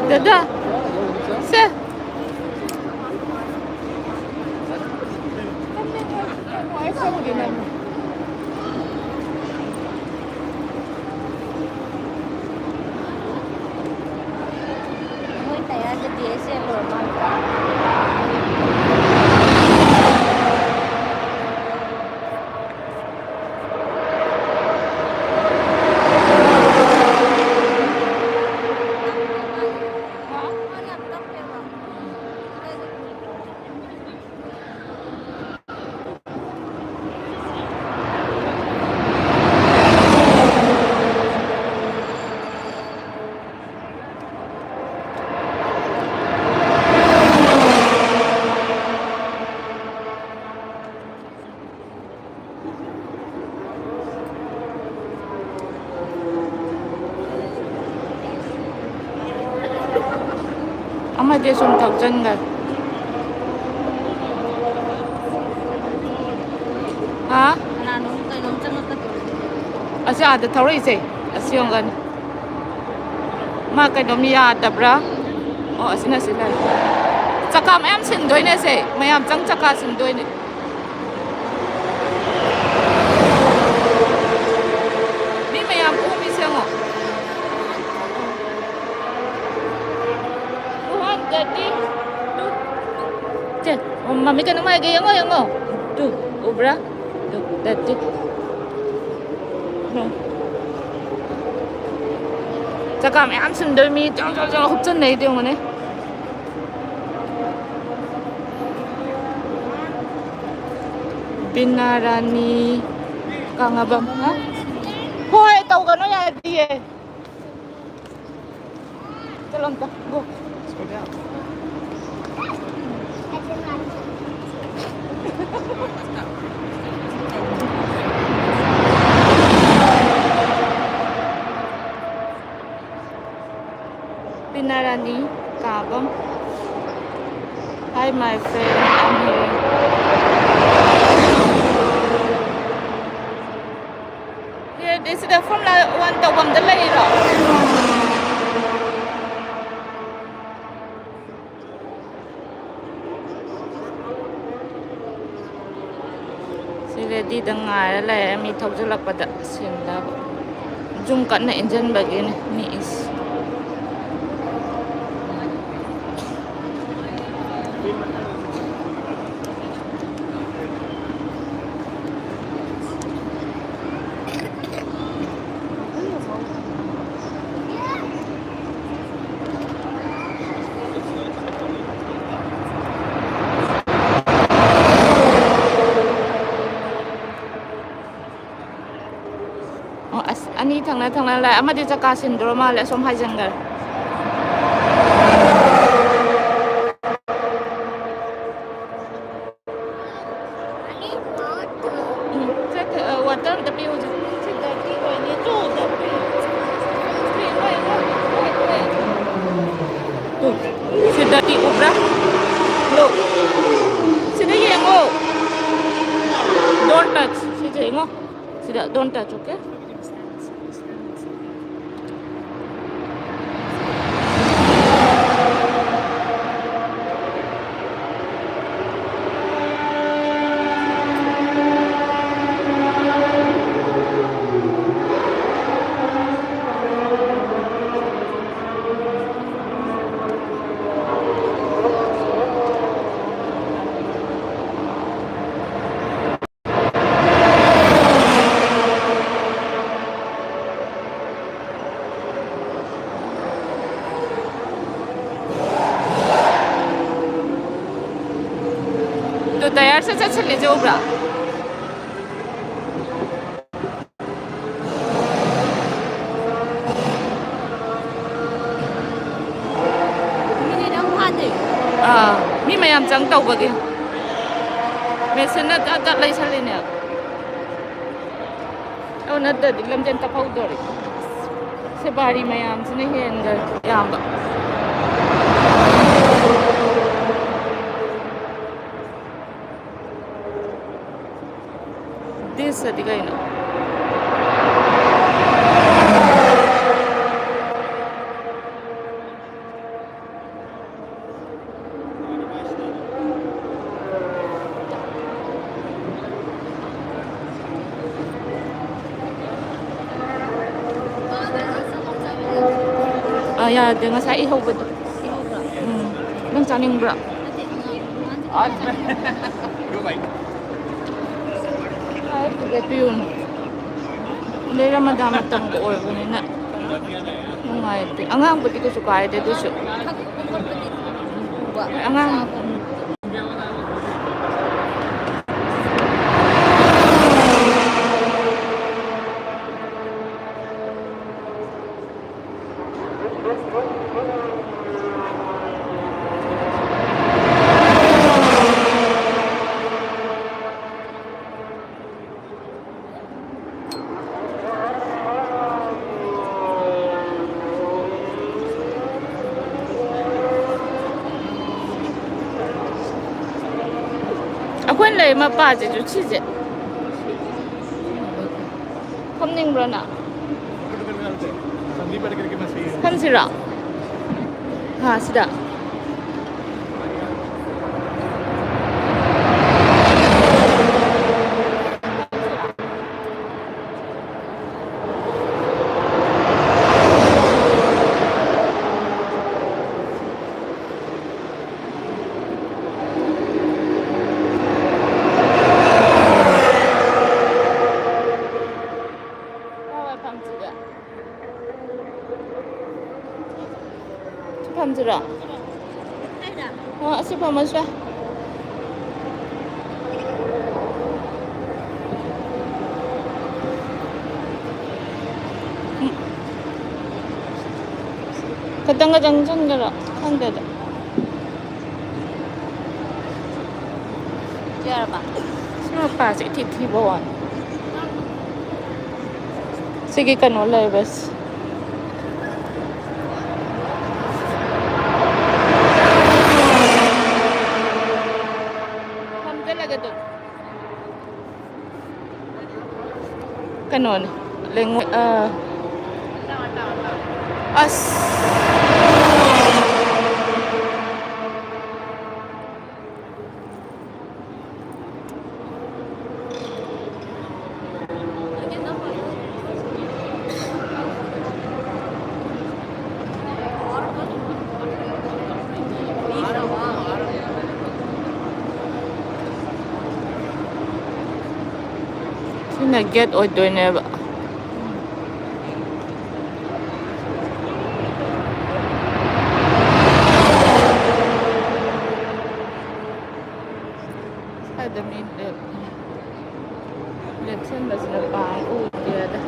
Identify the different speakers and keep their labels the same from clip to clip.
Speaker 1: Dada. Sir. Amade sum thak chân này. Hả? Asi ada thori se. Asi yang kan. Ma cái đó mía dabra. Oh asina sila. Cakam em sin doi ne se. Mayam chang caka sin doi ne. Ni mayam umi se ngo. Jadi tu. Cek, mami kan mai ke yang ngo. Tu, obra. Tu, tadi. No. Cakap em xin đôi mi cho hấp chân này tiêu mà này. Binarani kang abang ha? Hoy, tao ka no ya di eh. Tolong ta, go. Binarani Kabam. Hi my friend, I'm here. Yeah, this is the from la one the one the later. ꯔꯦꯗꯤꯗ ꯉꯥꯏꯔ ꯂꯩꯔꯦ ꯃꯤ ꯊꯧꯖꯤꯜꯂꯛꯄꯗ ꯁꯤꯟꯗꯕ ꯖꯨꯝ ꯀꯟꯅ ꯏꯟꯖꯟꯕꯒꯤꯅꯦ ꯅꯤꯛꯏꯁꯤ ꯑꯣ ꯑꯁ ꯑꯅꯤ ꯊꯪꯅ ꯊꯪꯅ ꯂꯥꯛꯑꯦ ꯑꯃꯗꯤ ꯆꯀꯥ ꯁꯤꯟꯗ꯭ꯔꯣ ꯃꯥꯜꯂꯦ ꯑꯁꯣꯝ ꯍꯥꯏꯖꯤꯟꯈꯔꯦ ꯋꯥꯇꯔ ꯑꯝꯇ ꯄꯤꯌꯨ ꯍꯧꯖꯤꯛ ꯁꯤ ꯗꯔꯇꯤ ꯑꯣꯏꯅꯤ ꯆꯨꯗꯕ꯭ꯔꯤ ꯁꯤ ꯗꯔꯇꯤ ꯎꯕ꯭ꯔꯥ ꯂꯨꯛ sida yengo don't touch sida yengo sida don't touch okay तो तैयार से चले जाओ ब्रा mi mayam chang tau bagi mesena ta lai saline au na da dilam jen ta pau dori se bari mayam sine hen ga yamba this adiga ina ꯌꯥꯗꯦ ꯉꯁꯥꯏ ꯏꯍꯧꯕꯗꯣ ꯅꯪ ꯆꯥꯅꯤꯡꯕ꯭ꯔꯥ ꯄꯤꯌꯨꯅ ꯂꯩꯔꯃꯗꯥ ꯃꯇꯝꯒ ꯑꯣꯏꯕꯅꯤꯅ ꯅꯨꯡꯉꯥꯏꯇꯦ ꯑꯉꯥꯡꯕꯨꯗꯤ ꯀꯩꯁꯨ ꯀꯥꯏꯗꯦ ꯑꯗꯨꯁꯨ ꯑꯉꯥꯡ ꯑꯩꯈꯣꯏꯅ ꯂꯩ ꯃꯄꯥꯁꯤꯁꯨ ꯁꯤꯁꯦ ꯐꯝꯅꯤꯡꯕ꯭ꯔꯣ ꯅꯪ ꯐꯝꯁꯤꯔꯣ ꯁꯤꯗ ꯐꯝꯁꯤꯔꯣ ꯑꯁꯤ ꯐꯝꯃꯁꯦ ꯈꯇꯪꯒ ꯆꯪꯁꯤꯟꯒꯔꯣ ꯈꯪꯗꯦꯗ ꯌꯥꯔꯕ ꯁꯤ ꯃꯄꯥꯁꯦ ꯏꯊꯤ ꯊꯤꯕ ꯋꯥꯅꯤ ꯁꯤꯒꯤ ꯀꯩꯅꯣ ꯂꯩꯕꯁꯦ ꯀꯩꯅꯣꯅꯦ ꯂꯩꯉꯣꯏ ꯑꯁ ꯁꯤꯅ ꯒꯦꯠ ꯑꯣꯏꯗꯣꯏꯅꯦꯕ ꯁ꯭ꯋꯥꯏꯗ ꯃꯤ ꯂꯦꯞꯁꯟꯕꯁꯤꯅ ꯄꯥꯛ ꯎꯗꯦꯗ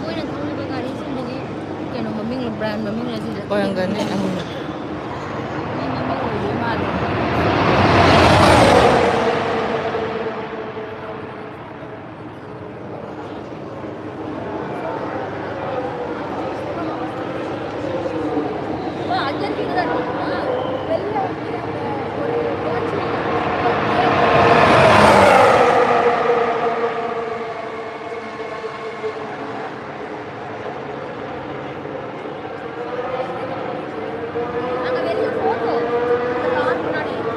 Speaker 2: ꯃꯣꯏꯅ ꯊꯧꯔꯤꯕ ꯒꯥꯔꯤꯁꯤꯡꯗꯨꯒꯤ ꯀꯩꯅꯣ ꯃꯃꯤꯡ ꯕ꯭ꯔꯥꯟ ꯃꯃꯤꯡ ꯑꯁꯤꯗ
Speaker 1: ꯑꯣꯏꯔꯝꯒꯅꯤ